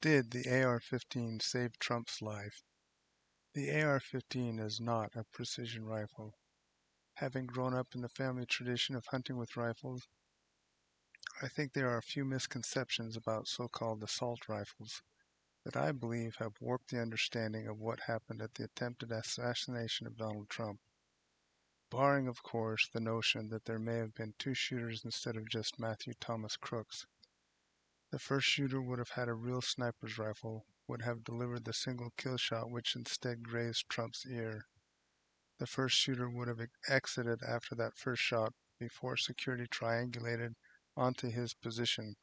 Did the AR-15 save Trump's life? The AR-15 is not a precision rifle. Having grown up in the family tradition of hunting with rifles, I think there are a few misconceptions about so-called assault rifles that I believe have warped the understanding of what happened at the attempted assassination of Donald Trump, barring, of course, the notion that there may have been two shooters instead of just Matthew Thomas Crooks. The first shooter would have had a real sniper's rifle, would have delivered the single kill shot which instead grazed Trump's ear. The first shooter would have exited after that first shot before security triangulated onto his position.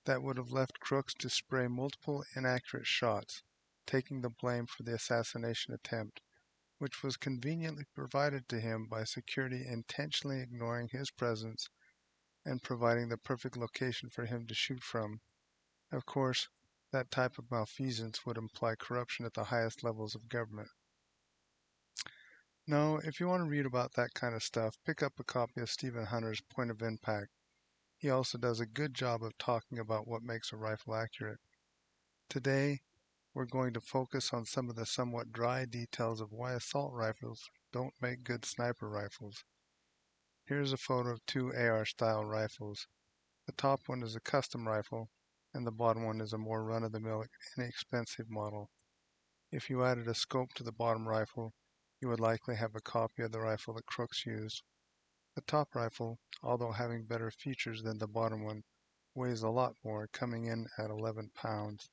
That would have left Crooks to spray multiple inaccurate shots, taking the blame for the assassination attempt, which was conveniently provided to him by security intentionally ignoring his presence and providing the perfect location for him to shoot from. Of course, that type of malfeasance would imply corruption at the highest levels of government. No, if you want to read about that kind of stuff, pick up a copy of Stephen Hunter's Point of Impact. He also does a good job of talking about what makes a rifle accurate. Today, we're going to focus on some of the somewhat dry details of why assault rifles don't make good sniper rifles. Here's a photo of two AR-style rifles. The top one is a custom rifle, and the bottom one is a more run-of-the-mill, inexpensive model. If you added a scope to the bottom rifle, you would likely have a copy of the rifle that Crooks used. The top rifle, although having better features than the bottom one, weighs a lot more, coming in at 11 pounds.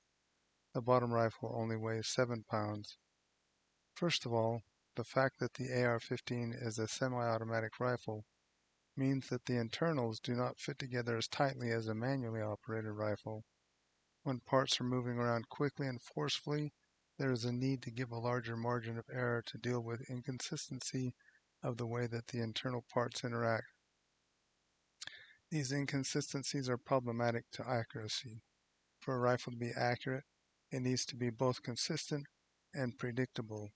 The bottom rifle only weighs 7 pounds. First of all, the fact that the AR-15 is a semi-automatic rifle means that the internals do not fit together as tightly as a manually operated rifle. When parts are moving around quickly and forcefully, there is a need to give a larger margin of error to deal with inconsistency of the way that the internal parts interact. These inconsistencies are problematic to accuracy. For a rifle to be accurate, it needs to be both consistent and predictable.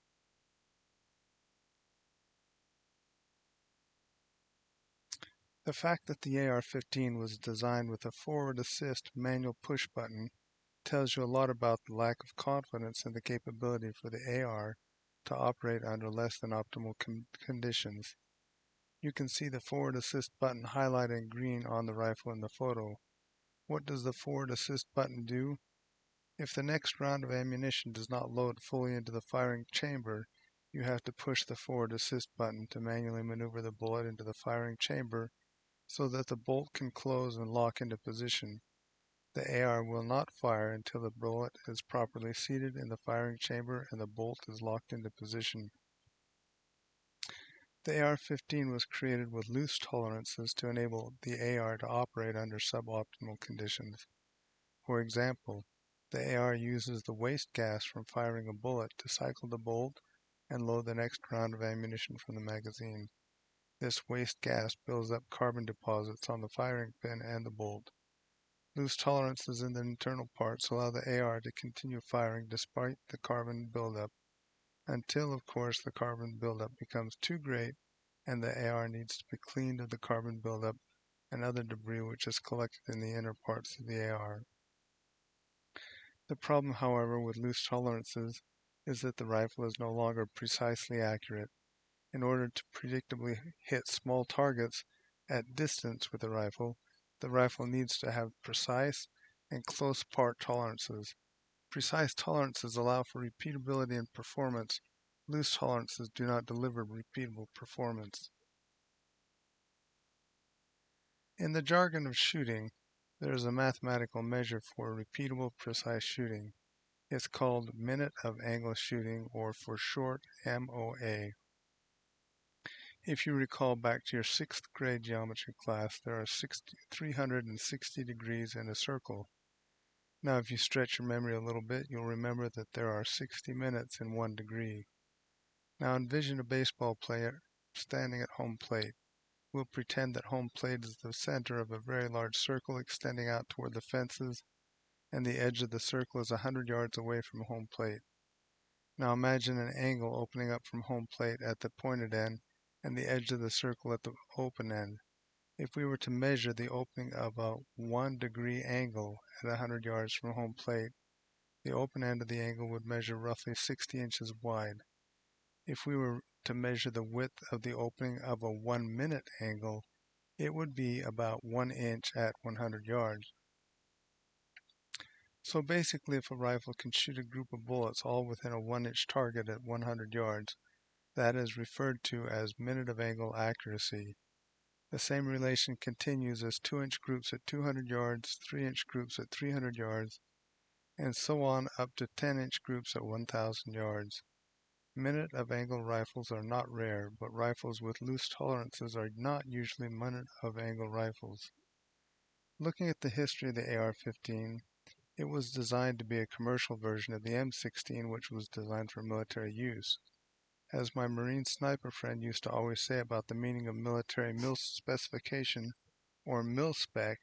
The fact that the AR-15 was designed with a forward assist manual push button tells you a lot about the lack of confidence in the capability for the AR to operate under less than optimal conditions. You can see the forward assist button highlighted in green on the rifle in the photo. What does the forward assist button do? If the next round of ammunition does not load fully into the firing chamber, you have to push the forward assist button to manually maneuver the bullet into the firing chamber so that the bolt can close and lock into position. The AR will not fire until the bullet is properly seated in the firing chamber and the bolt is locked into position. The AR-15 was created with loose tolerances to enable the AR to operate under suboptimal conditions. For example, the AR uses the waste gas from firing a bullet to cycle the bolt and load the next round of ammunition from the magazine. This waste gas builds up carbon deposits on the firing pin and the bolt. Loose tolerances in the internal parts allow the AR to continue firing despite the carbon buildup, until of course the carbon buildup becomes too great and the AR needs to be cleaned of the carbon buildup and other debris which is collected in the inner parts of the AR. The problem, however, with loose tolerances is that the rifle is no longer precisely accurate. In order to predictably hit small targets at distance with the rifle needs to have precise and close part tolerances. Precise tolerances allow for repeatability and performance. Loose tolerances do not deliver repeatable performance. In the jargon of shooting, there is a mathematical measure for repeatable, precise shooting. It's called minute of angle shooting, or for short, MOA. If you recall back to your 6th grade geometry class, there are 360 degrees in a circle. Now if you stretch your memory a little bit, you'll remember that there are 60 minutes in 1 degree. Now envision a baseball player standing at home plate. We'll pretend that home plate is the center of a very large circle extending out toward the fences, and the edge of the circle is 100 yards away from home plate. Now imagine an angle opening up from home plate at the pointed end and the edge of the circle at the open end. If we were to measure the opening of a 1 degree angle at 100 yards from home plate, the open end of the angle would measure roughly 60 inches wide. If we were to measure the width of the opening of a 1-minute angle, it would be about 1 inch at 100 yards. So basically, if a rifle can shoot a group of bullets all within a 1-inch target at 100 yards, that is referred to as minute of angle accuracy. The same relation continues as 2-inch groups at 200 yards, 3-inch groups at 300 yards, and so on up to 10-inch groups at 1,000 yards. Minute of angle rifles are not rare, but rifles with loose tolerances are not usually minute of angle rifles. Looking at the history of the AR-15, it was designed to be a commercial version of the M16, which was designed for military use. As my Marine sniper friend used to always say about the meaning of military mil specification, or mil-spec,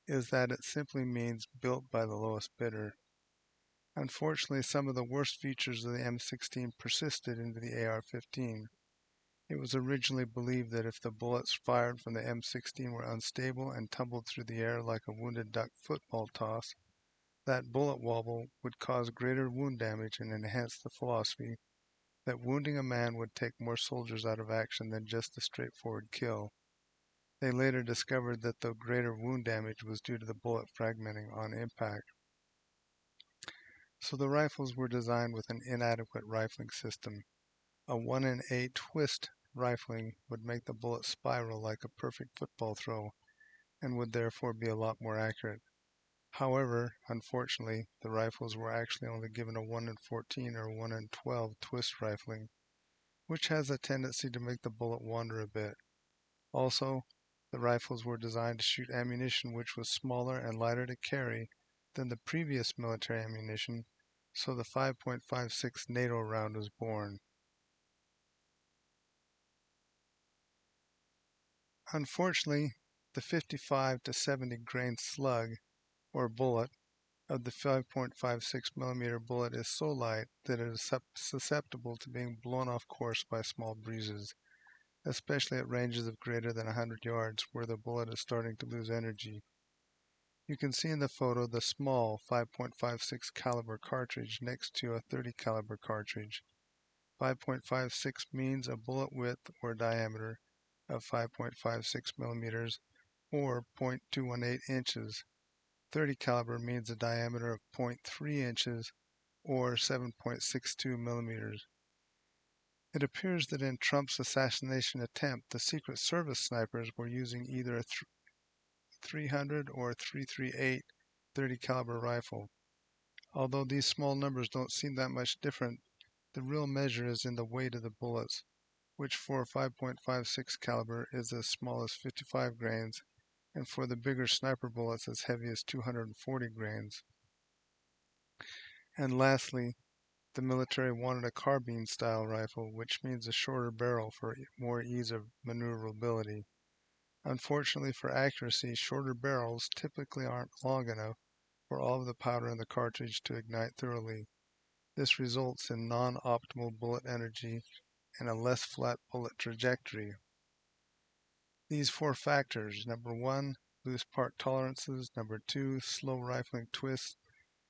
is that it simply means built by the lowest bidder. Unfortunately, some of the worst features of the M16 persisted into the AR-15. It was originally believed that if the bullets fired from the M16 were unstable and tumbled through the air like a wounded duck football toss, that bullet wobble would cause greater wound damage and enhance the philosophy that wounding a man would take more soldiers out of action than just a straightforward kill. They later discovered that the greater wound damage was due to the bullet fragmenting on impact. So the rifles were designed with an inadequate rifling system. A 1-in-8 twist rifling would make the bullet spiral like a perfect football throw and would therefore be a lot more accurate. However, unfortunately, the rifles were actually only given a 1-in-14 or 1-in-12 twist rifling, which has a tendency to make the bullet wander a bit. Also, the rifles were designed to shoot ammunition which was smaller and lighter to carry than the previous military ammunition, so the 5.56 NATO round was born. Unfortunately, the 55 to 70 grain slug, or bullet, of the 5.56mm bullet is so light that it is susceptible to being blown off course by small breezes, especially at ranges of greater than 100 yards where the bullet is starting to lose energy. You can see in the photo the small 5.56 caliber cartridge next to a 30 caliber cartridge. 5.56 means a bullet width or diameter of 5.56 millimeters or 0.218 inches. 30 caliber means a diameter of 0.3 inches or 7.62 millimeters. It appears that in Trump's assassination attempt, the Secret Service snipers were using either a 300 or 338 30 caliber rifle. Although these small numbers don't seem that much different, the real measure is in the weight of the bullets, which for 5.56 caliber is as small as 55 grains, and for the bigger sniper bullets as heavy as 240 grains. And lastly, the military wanted a carbine-style rifle, which means a shorter barrel for more ease of maneuverability. Unfortunately for accuracy, shorter barrels typically aren't long enough for all of the powder in the cartridge to ignite thoroughly. This results in non-optimal bullet energy and a less flat bullet trajectory. These four factors, number 1, loose part tolerances, number 2, slow rifling twists,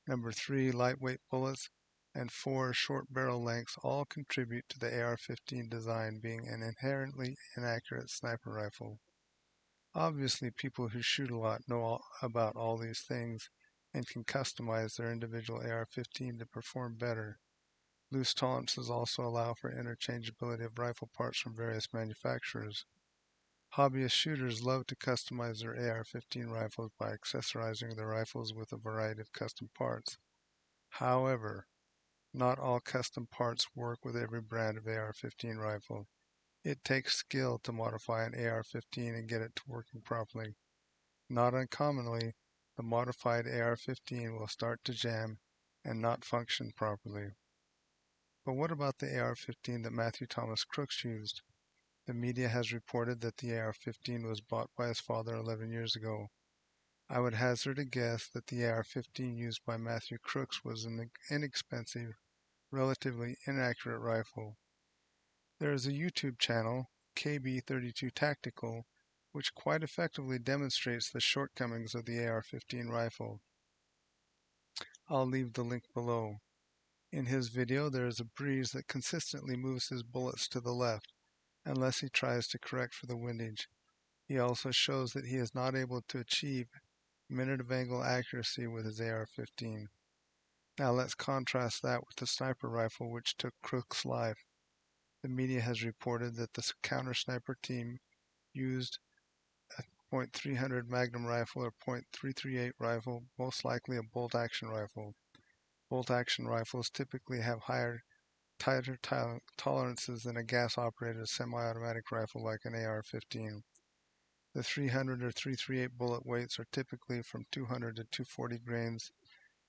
number 3, lightweight bullets, and 4, short barrel lengths all contribute to the AR-15 design being an inherently inaccurate sniper rifle. Obviously, people who shoot a lot know about all these things and can customize their individual AR-15 to perform better. Loose tolerances also allow for interchangeability of rifle parts from various manufacturers. Hobbyist shooters love to customize their AR-15 rifles by accessorizing their rifles with a variety of custom parts. However, not all custom parts work with every brand of AR-15 rifle. It takes skill to modify an AR-15 and get it to working properly. Not uncommonly, the modified AR-15 will start to jam and not function properly. But what about the AR-15 that Matthew Thomas Crooks used? The media has reported that the AR-15 was bought by his father 11 years ago. I would hazard a guess that the AR-15 used by Matthew Crooks was an inexpensive, relatively inaccurate rifle. There is a YouTube channel, KB32 Tactical, which quite effectively demonstrates the shortcomings of the AR-15 rifle. I'll leave the link below. In his video, there is a breeze that consistently moves his bullets to the left, unless he tries to correct for the windage. He also shows that he is not able to achieve minute of angle accuracy with his AR-15. Now let's contrast that with the sniper rifle which took Crook's life. The media has reported that the counter sniper team used a .300 Magnum rifle or .338 rifle, most likely a bolt-action rifle. Bolt-action rifles typically have tighter tolerances than a gas-operated semi-automatic rifle like an AR-15. The 300 or 338 bullet weights are typically from 200 to 240 grains,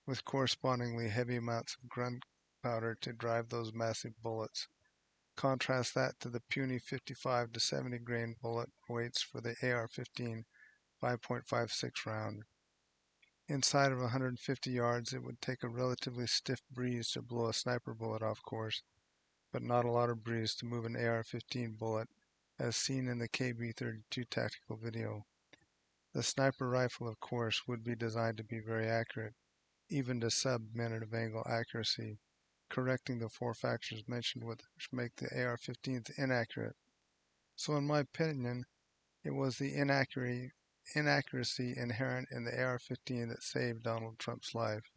with correspondingly heavy amounts of gunpowder to drive those massive bullets. Contrast that to the puny 55 to 70 grain bullet weights for the AR-15 5.56 round. Inside of 150 yards, it would take a relatively stiff breeze to blow a sniper bullet off course, but not a lot of breeze to move an AR-15 bullet, as seen in the KB-32 tactical video. The sniper rifle, of course, would be designed to be very accurate, even to sub-minute of angle accuracy, correcting the four factors mentioned which make the AR-15s inaccurate. So in my opinion, it was the inaccuracy inherent in the AR-15 that saved Donald Trump's life.